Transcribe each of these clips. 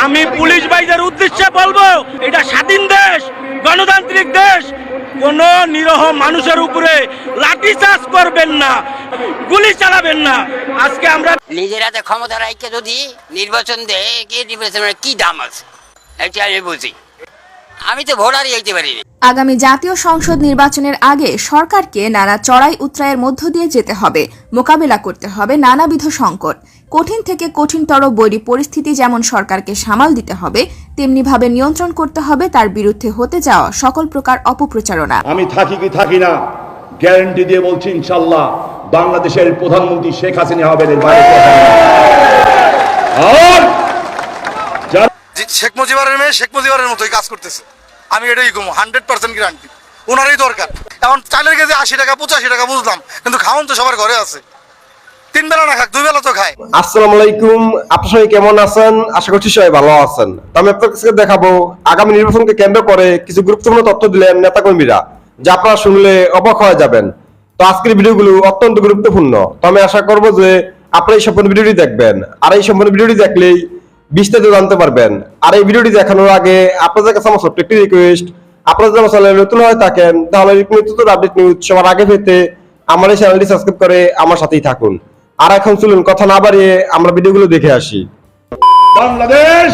আমি পুলিশ ভাইদের উদ্দেশ্যে বলবো, এটা স্বাধীন দেশ, গণতান্ত্রিক দেশ। কোন নিরহ মানুষের উপরে লাঠি চার্জ করবেন না, গুলি চালাবেন না। আজকে আমরা নিজের হাতে ক্ষমতা রাখতে যদি নির্বাচন দেয়, নির্বাচনের কি দাম আছে এটা আমি বুঝি। আমি তো ভোটারই হইতে পারিনি। আগামী জাতীয় সংসদ নির্বাচনের আগে সরকারকে নানা চড়াই উতরাইয়ের মধ্য দিয়ে যেতে হবে, মোকাবেলা করতে হবে নানাবিধ সংকট। কঠিন থেকে কঠিনতর বৈরী পরিস্থিতি যেমন সরকারকে সামাল দিতে হবে, তেমনিভাবে নিয়ন্ত্রণ করতে হবে তার বিরুদ্ধে হতে যাওয়া সকল প্রকার অপপ্রচারণা। আমি থাকি কি থাকি না, গ্যারান্টি দিয়ে বলছি ইনশাআল্লাহ বাংলাদেশের প্রধানমন্ত্রী শেখ হাসিনা হবেন, এর বাইরে আর শেখ মুজিবের মেয়ে শেখ মুজিবের মতোই কাজ করতেছে। আমি এটাই কমো 100% গ্যারান্টি, ওনারই দরকার। এখন চালের কেজি 80 টাকা 85 টাকা বুঝলাম, কিন্তু খাওয়ান তো সবার ঘরে আছে। 3 বেলা না খাক 2 বেলা তো খায়। আসসালামু আলাইকুম, আপনারা সবাই কেমন আছেন? আশা করছি সবাই ভালো আছেন। আমি আপনাদের কাছে দেখাবো আগামী নির্বাচনকে কেন্দ্র করে কিছু গুরুত্বপূর্ণ তথ্য দিলেন নেতাকর্মীরা, যা আপনারা শুনলে অবাক হয়ে যাবেন। তো আজকের ভিডিওগুলো অত্যন্ত গুরুত্বপূর্ণ। তো আমি আশা করবো যে আপনারা এই সম্পূর্ণ ভিডিওটি দেখবেন, আর এই সম্পূর্ণ ভিডিওটি দেখলেই বিস্তারিত জানতে পারবেন। আর এই ভিডিওটি দেখানোর আগে আপনাদের কাছে আমার ছোট্ট একটি রিকোয়েস্ট, আপনারা যদি আমার চ্যানেলে নতুন হয়ে থাকেন তাহলে নিত্য আপডেট নিউজ সবার আগে পেতে আমার এই চ্যানেলটি সাবস্ক্রাইব করে আমার সাথেই থাকুন। আর এখন চলুন কথা না বাড়িয়ে আমরা ভিডিওগুলো দেখে আসি। বাংলাদেশ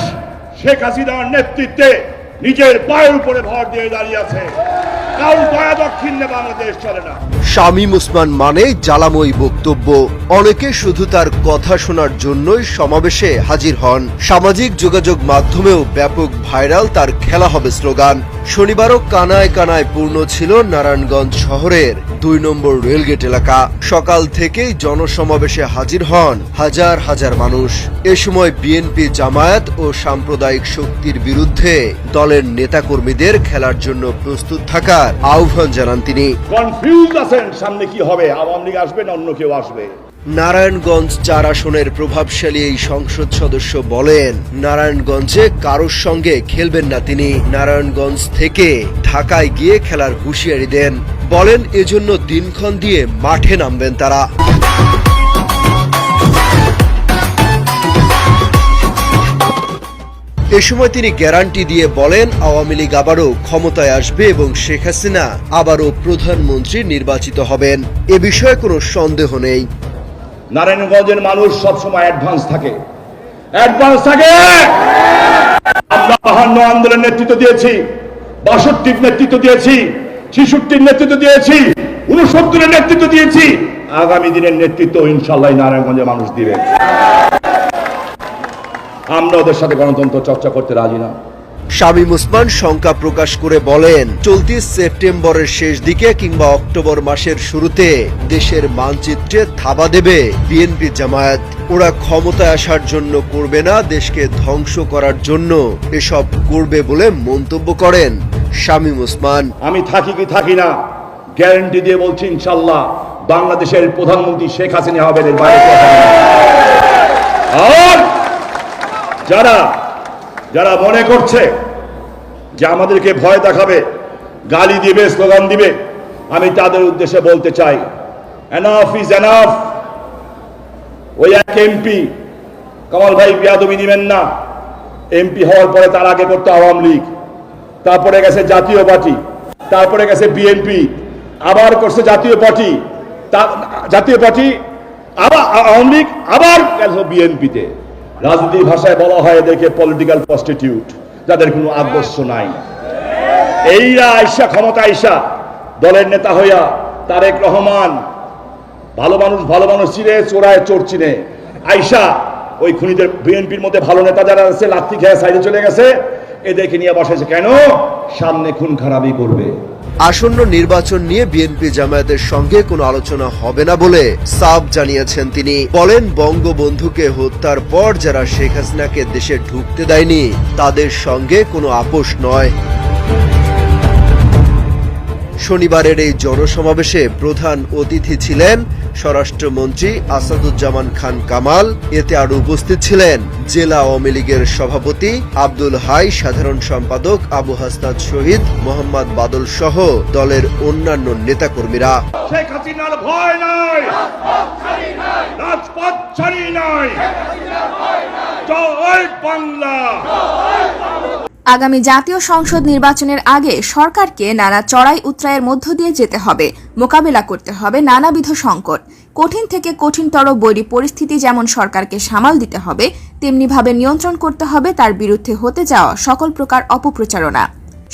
শেখ হাসিনার নেতৃত্বে নিজের পায়ের উপরে ভর দিয়ে দাঁড়িয়ে আছে। কারণ দয়া দক্ষিণে বাংলাদেশ চলে না। শামীম ওসমান মানে জ্বালাময়ী বক্তব্য। অনেকে শুধু তার কথা শোনার জন্যই সমাবেশে হাজির হন। সামাজিক যোগাযোগ মাধ্যমেও ব্যাপক ভাইরাল তার খেলা হবে স্লোগান। শনিবারও কানায় কানায় পূর্ণ ছিল নারায়ণগঞ্জ শহরের 2 নম্বর রেলগেট এলাকা। সকাল থেকেই জনসমাবেশে হাজির হন হাজার হাজার মানুষ। এ সময় বিএনপি, জামায়াত ও সাম্প্রদায়িক শক্তির বিরুদ্ধে দলের নেতাকর্মীদের খেলার জন্য প্রস্তুত থাকার আহ্বান জানান তিনি। কনফিউজ আছেন সামনে কি হবে, আওয়ামী লীগ আসবে না অন্য কেউ আসবে। নারায়ণগঞ্জ 4 আসনের প্রভাবশালী এই সংসদ সদস্য বলেন, নারায়ণগঞ্জে কারোর সঙ্গে খেলবেন না তিনি। নারায়ণগঞ্জ থেকে ঢাকায় গিয়ে খেলার হুঁশিয়ারি দেন। বলেন এজন্য দিনক্ষণ দিয়ে মাঠে নামবেন তারা। এ সময় তিনি গ্যারান্টি দিয়ে বলেন আওয়ামী লীগ আবারও ক্ষমতায় আসবে এবং শেখ হাসিনা আবারও প্রধানমন্ত্রী নির্বাচিত হবেন। এ বিষয়ে কোনো সন্দেহ নেই। নারায়ণগঞ্জের মানুষ সবসময় অ্যাডভান্স থাকে। আমরা 52 আন্দোলনের নেতৃত্ব দিয়েছি, 62 নেতৃত্ব দিয়েছি, 66 নেতৃত্ব দিয়েছি, 69 নেতৃত্ব দিয়েছি। আগামী দিনের নেতৃত্ব ইনশাআল্লাহ নারায়ণগঞ্জের মানুষ দিবে। আমরা ওদের সাথে গণতন্ত্র চর্চা করতে রাজি না। শামীম ওসমান শঙ্কা প্রকাশ করে বলেন, চলতি সেপ্টেম্বরের শেষ দিকে কিংবা অক্টোবর মাসের শুরুতে দেশের মানচিত্রে থাবা দেবে বিএনপি, জামায়াত। ওরা ক্ষমতায় আসার জন্য করবে না, দেশকে ধ্বংস করার জন্য এসব করবে বলে মন্তব্য করেন শামীম ওসমান। আমি থাকি কি থাকি না, গ্যারান্টি দিয়ে বলছি ইনশাআল্লাহ বাংলাদেশের প্রধানমন্ত্রী শেখ হাসিনা হবেন, এর বাইরে আর যারা মনে করছে যে আমাদেরকে ভয় দেখাবে, গালি দিবে, স্লোগান দিবে, আমি তাদের উদ্দেশ্যে বলতে চাই, এনাফ ইজ এনাফ। ওই এক এমপি কামাল ভাই বিয়াদবি দিবেন না। এমপি হওয়ার পরে তার আগে করতে আওয়ামী লীগ, তারপরে গেছে জাতীয় পার্টি, তারপরে গেছে বিএনপি, আবার করছে জাতীয় পার্টি, আবার আওয়ামী লীগ, আবার গেছে বিএনপিতে। রাজনীতির ভাষায় বলা হয় এদেরকে পলিটিক্যাল প্রস্টিটিউট, যাদের কোনো আদর্শ নাই। এইরা আইসা ক্ষমতা আইসা দলের নেতা হইয়া তারেক রহমান ভালো মানুষ চিনে, চোরায় চোর চিনে, আইসা ওই খুনিদের বিএনপির মধ্যে ভালো নেতা যারা আছে লাথি খেয়ে সাইডে চলে গেছে, এদেরকে নিয়ে বসেছে। কেন? সামনে খুন খারাপই করবে। আসন্ন নির্বাচন নিয়ে বিএনপি, জামায়াতের সঙ্গে কোনো আলোচনা হবে না বলে সাফ জানিয়েছেন তিনি। বলেন, বঙ্গবন্ধুকে হত্যার পর যারা শেখ হাসিনাকে দেশে ঢুকতে দেয়নি তাদের সঙ্গে কোনো আপোষ নয়। শনিবারের এই জনসমাবেশে প্রধান অতিথি ছিলেন স্বরাষ্ট্রমন্ত্রী আসাদুজ্জামান খান কামাল। এতে আরও উপস্থিত ছিলেন জেলা আওয়ামী লীগের সভাপতি আব্দুল হাই, সাধারণ সম্পাদক আবু হাসনাত শহীদ, মোহাম্মদ বাদল সহ দলের অন্যান্য নেতাকর্মীরা। শেখ হাসিনার ভয় নাই, রাজপথ ছাড়ি নাই, জয় বাংলা। আগামী জাতীয় সংসদ নির্বাচনের আগে সরকারকে নানা চড়াই উতরাইয়ের মধ্য দিয়ে যেতে হবে, মোকাবেলা করতে হবে নানাবিধ সংকট। কঠিন থেকে কঠিনতর বৈরী পরিস্থিতি যেমন সরকারকে সামাল দিতে হবে, তেমনিভাবে নিয়ন্ত্রণ করতে হবে তার বিরুদ্ধে হতে যাওয়া সকল প্রকার অপপ্রচারণা।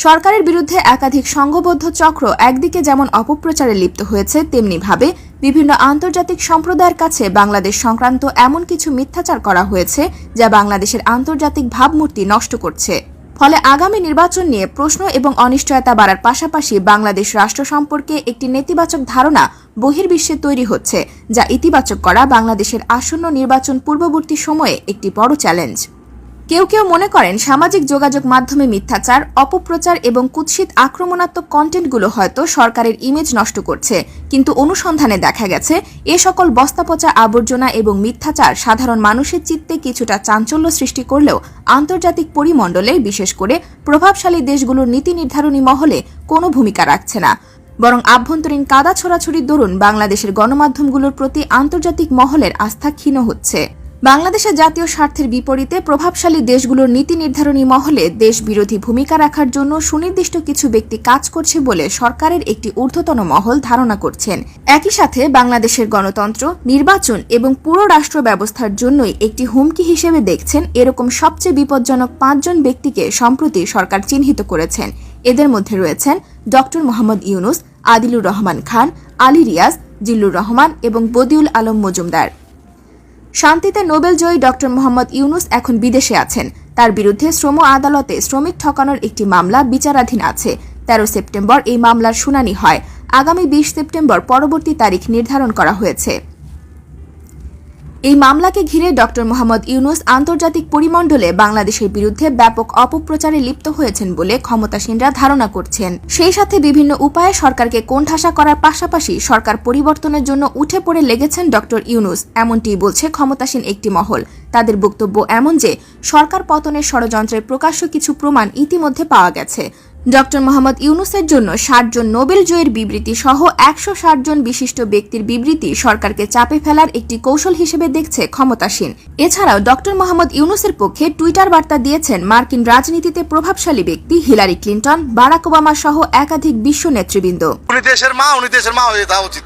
সরকারের বিরুদ্ধে একাধিক সংঘবদ্ধ চক্র একদিকে যেমন অপপ্রচারে লিপ্ত হয়েছে, তেমনিভাবে বিভিন্ন আন্তর্জাতিক সম্প্রদায়ের কাছে বাংলাদেশ সংক্রান্ত এমন কিছু মিথ্যাচার করা হয়েছে যা বাংলাদেশের আন্তর্জাতিক ভাবমূর্তি নষ্ট করছে। ফলে আগামী নির্বাচন নিয়ে প্রশ্ন এবং অনিশ্চয়তা বাড়ার পাশাপাশি বাংলাদেশ রাষ্ট্র সম্পর্কে একটি নেতিবাচক ধারণা বহির্বিশ্বে তৈরি হচ্ছে, যা ইতিবাচক করা বাংলাদেশের আসন্ন নির্বাচন পূর্ববর্তী সময়ে একটি বড় চ্যালেঞ্জ। কেউ কেউ মনে করেন সামাজিক যোগাযোগ মাধ্যমে মিথ্যাচার, অপপ্রচার এবং কুৎসিত আক্রমণাত্মক কন্টেন্টগুলো হয়তো সরকারের ইমেজ নষ্ট করছে, কিন্তু অনুসন্ধানে দেখা গেছে এ সকল বস্তাপচা আবর্জনা এবং মিথ্যাচার সাধারণ মানুষের চিত্তে কিছুটা চাঞ্চল্য সৃষ্টি করলেও আন্তর্জাতিক পরিমণ্ডলে, বিশেষ করে প্রভাবশালী দেশগুলোর নীতি নির্ধারণী মহলে কোনো ভূমিকা রাখছে না, বরং আভ্যন্তরীণ কাদা ছোড়াছুড়ির দরুন বাংলাদেশের গণমাধ্যমগুলোর প্রতি আন্তর্জাতিক মহলের আস্থা ক্ষীণ হচ্ছে। বাংলাদেশের জাতীয় স্বার্থের বিপরীতে প্রভাবশালী দেশগুলোর নীতি নির্ধারণী মহলে দেশ বিরোধী ভূমিকা রাখার জন্য সুনির্দিষ্ট কিছু ব্যক্তি কাজ করছে বলে সরকারের একটি ঊর্ধ্বতন মহল ধারণা করছেন। একই সাথে বাংলাদেশের গণতন্ত্র, নির্বাচন এবং পুরো রাষ্ট্র ব্যবস্থার জন্যই একটি হুমকি হিসেবে দেখছেন এরকম সবচেয়ে বিপজ্জনক 5 জন ব্যক্তিকে সম্প্রতি সরকার চিহ্নিত করেছেন। এদের মধ্যে রয়েছেন ডক্টর মোহাম্মদ ইউনুস, আদিলুর রহমান খান, আলী রিয়াজ, জিল্লুর রহমান এবং বদিউল আলম মজুমদার। শান্তিতে নোবেল জয়ী ডক্টর মোহাম্মদ ইউনুস এখন বিদেশে আছেন। তার বিরুদ্ধে শ্রম আদালতে শ্রমিক ঠকানোর একটি মামলা বিচারাধীন আছে। 13 সেপ্টেম্বর এই মামলার শুনানি হয়। আগামী 20 সেপ্টেম্বর পরবর্তী তারিখ নির্ধারণ করা হয়েছে। এই মামলাকে ঘিরে ডক্টর মোহাম্মদ ইউনুস আন্তর্জাতিক পরিমণ্ডলে বাংলাদেশের বিরুদ্ধে ব্যাপক অপপ্রচারে লিপ্ত হয়েছেন বলে ক্ষমতাসীনরা ধারণা করছেন। সেই সাথে বিভিন্ন উপায়ে সরকারকে কোণঠাসা করার পাশাপাশি সরকার পরিবর্তনের জন্য উঠে পড়ে লেগেছেন ডক্টর ইউনুস, এমনটিই বলছে ক্ষমতাসীন একটি মহল। তাদের বক্তব্য এমন যে সরকার পতনের ষড়যন্ত্রের প্রকাশ্য কিছু প্রমাণ ইতিমধ্যে পাওয়া গেছে। ডক্টর মোহাম্মদ ইউনুসের জন্য 60 জন নোবেল জয়ীর বিবৃতি সহ 160 জন বিশিষ্ট ব্যক্তির বিবৃতি সরকারকে চাপে ফেলার একটি কৌশল হিসেবে দেখছে ক্ষমতাসীন। এছাড়াও ডক্টর মোহাম্মদ ইউনুসের পক্ষে টুইটার বার্তা দিয়েছেন মার্কিন রাজনীতিতে প্রভাবশালী ব্যক্তি হিলারি ক্লিন্টন, বারাক ওবামা সহ একাধিক বিশ্ব নেতৃবৃন্দ। উনি দেশের মা হয়ে যাওয়া উচিত।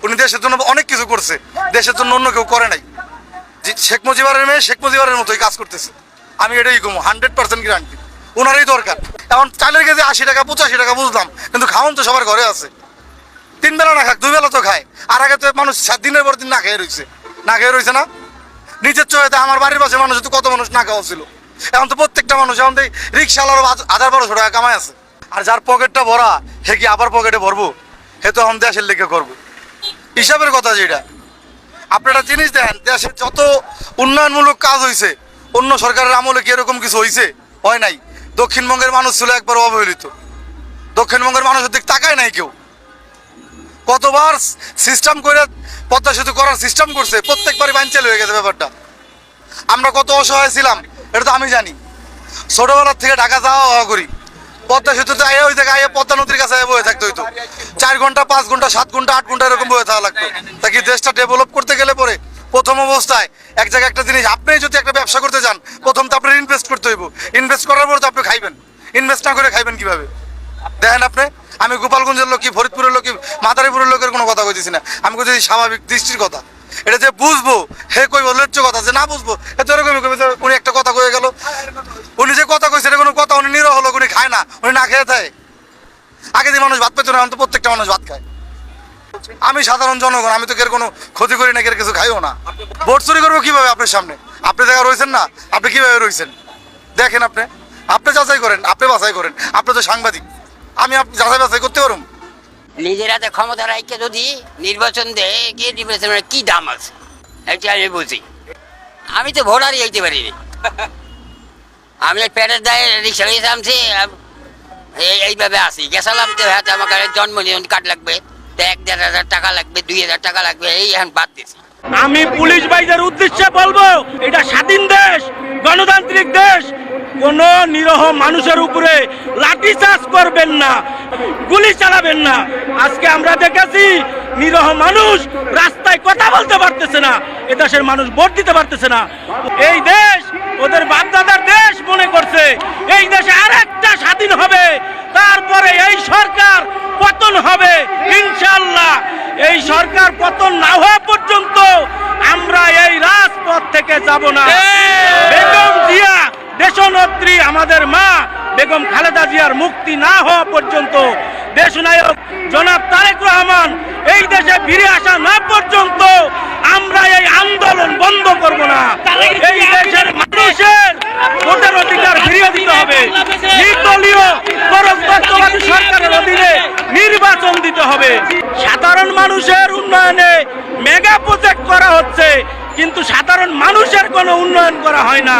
উনি দেশের জন্য অনেক কিছু করছে, দেশের জন্য অন্য কেউ করে নাই। শেখ মুজিবের মেয়ে শেখ মুজিবের মতোই কাজ করতেছে, আমি এটাই কম, 100% গ্যারান্টি। ওনারই দরকার। এখন চালের কেজি 80 টাকা 85 টাকা বুঝলাম, কিন্তু খাওয়ান তো সবার ঘরে আছে। 3 বেলা না খাক 2 বেলা তো খায়। আর আগে তো মানুষ 7 দিনের পর দিন না খেয়ে রয়েছে না। নিজের চোখে আমার বাড়ির পাশে মানুষ তো কত মানুষ না খাওয়া ছিল। এখন তো প্রত্যেকটা মানুষ এখন রিক্সাওয়ালারও 1000-1200 টাকা কামাই আছে। আর যার পকেটটা ভরা হে কি আবার পকেটে ভরবো? হে তো এখন দেশের লেগে করবো। হিসাবের কথা যেটা, আপনারা জিনিস দেখেন, দেশের যত উন্নয়নমূলক কাজ হয়েছে অন্য সরকারের আমলে কি এরকম কিছু হয়েছে? হয় নাই। দক্ষিণবঙ্গের মানুষ ছিল একবার অবহেলিত, দক্ষিণবঙ্গের মানুষের দিক তাকায় নাই কেউ। কতবার সিস্টেম করে পদ্মা সেতু করার সিস্টেম করছে, প্রত্যেকবারই বানচাল হয়ে গেছে ব্যাপারটা। আমরা কত অসহায় ছিলাম এটা তো আমি জানি। ছোটবেলার থেকে ঢাকা যাওয়া করি, পদ্মা সেতুতে আয়ে ওই জায়গায় পদ্মা নদীর কাছে বয়ে থাকতে হইতো। 4 ঘন্টা 5 ঘন্টা 7 ঘন্টা 8 ঘন্টা এরকম বয়ে থাকা লাগতো। তা কি দেশটা ডেভেলপ করতে গেলে পরে প্রথম অবস্থায় এক জায়গায় একটা জিনিস, আপনি যদি একটা ব্যবসা করতে চান প্রথম তো আপনার ইনভেস্ট করতে হইব। ইনভেস্ট করার পর তো আপনি খাইবেন, ইনভেস্ট না করে খাইবেন কিভাবে? দেখেন আপনি, আমি গোপালগঞ্জের লোক, ফরিদপুরের লোক, মাদারীপুরের লোকের কোনো কথা কইতেছি না, আমি কইতেছি স্বাভাবিক দৃষ্টির কথা। এটা যে বুঝবো হে কইব লেচ্ছ কথা, যে না বুঝবো এত এরকমই কইবে। উনি একটা কথা কয়ে গেল, উনি যে কথা কইছে এটা কোনো কথা, উনি নিরহ লোক, উনি খায় না, উনি না খেয়ে থাকে। আগে যে মানুষ ভাত পেত না, এখন তো প্রত্যেকটা মানুষ ভাত খায়। আমি সাধারণ জনগণ, আমি তো এর কোনো ক্ষতি করি না, এর কিছু খাইও না। ভোট চুরি করবো কিভাবে আপনার সামনে? আপনি জায়গা রয়েছেন না, আপনি কিভাবে রয়েছেন দেখেন। আপনি যাচাই করেন, আপনি বাছাই করেন। আপনি তো সাংবাদিক, আমি যাচাই বাছাই করতে পারুন? নিজের হাতে ক্ষমতা রাখতে যদি নির্বাচন দেয়, গিয়ে নির্বাচনের কি দাম আছে এটা আমি বুঝি। আমি তো ভোটারই হইতে পারিনি। আমি পেটের দায়ে রিক্সা নিয়ে নামছি, এইভাবে আসি গেছিলাম তো হ্যাঁ আমাকে জন্মদিন কার্ড লাগবে, তো 1,500 টাকা লাগবে, 2,000 টাকা লাগবে, এই এখন বাদ দিছি। আমি পুলিশ ভাইদের উদ্দেশ্যে বলবো, এটা স্বাধীন দেশ, গণতান্ত্রিক দেশ। কোন নিরহ মানুষের উপরে লাঠিচার্জ করবেন না, গুলি চালাবেন না। আজকে আমরা দেখেছি নিরহ মানুষ রাস্তায় কথা বলতে পারতেছে না, এ দেশের মানুষ ভোট দিতে পারতেছে না। এই দেশ ওদের বাপদাদার দেশ মনে করছে, এই দেশে আরেকটা স্বাধীন হবে, তারপরে এই সরকার পতন হবে ইনশাআল্লাহ। এই সরকার পতন না হওয়া পর্যন্ত আমরা এই রাজপথ থেকে যাব না। বেগম জিয়া দেশনেত্রী আমাদের মা বেগম খালেদা জিয়ার মুক্তি না হওয়া পর্যন্ত, দেশনায়ক জনাব তারেক রহমান এই দেশে ফিরে আসা না পর্যন্ত আমরা এই আন্দোলন বন্ধ করব না। এই দেশের মানুষের ভোটের অধিকার ফিরিয়ে দিতে হবে। নির্দলীয় গণতন্ত্রবাদী সরকারের অধীনে নির্বাচন দিতে হবে। সাধারণ মানুষের উন্নয়নে মেগা প্রজেক্ট করা হচ্ছে, কিন্তু সাধারণ মানুষের কোনো উন্নয়ন করা হয় না।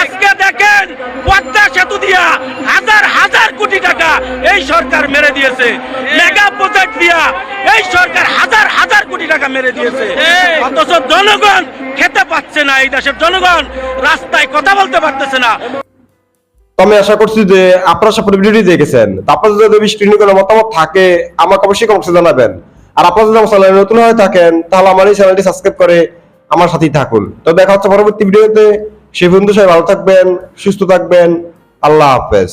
আজকে দেখেন পদ্মা সেতু দিয়া হাজার হাজার কোটি টাকা এই সরকার মেরে দিয়েছে, মেগা প্রজেক্ট দিয়া এই সরকার হাজার হাজার কোটি টাকা মেরে দিয়েছে, অথচ জনগণ খেতে পাচ্ছে না। এই দেশের জনগণ রাস্তায় কথা বলতে পারতেছে না। তো আমি আশা করছি যে আপনারা সব ভিডিওটি দেখেছেন। আপনাদের যদি স্ক্রিনে কোনো মতামত থাকে আমাকে অবশ্যই কমেন্টে জানাবেন। আর আপনারা যদি আমার চ্যানেলে নতুন হয়ে থাকেন তাহলে আমার এই চ্যানেলটি সাবস্ক্রাইব করে আমার সাথেই থাকুন। তো দেখা হচ্ছে পরবর্তী ভিডিওতে। সেই পর্যন্ত সবাই ভালো থাকবেন, সুস্থ থাকবেন। আল্লাহ হাফেজ।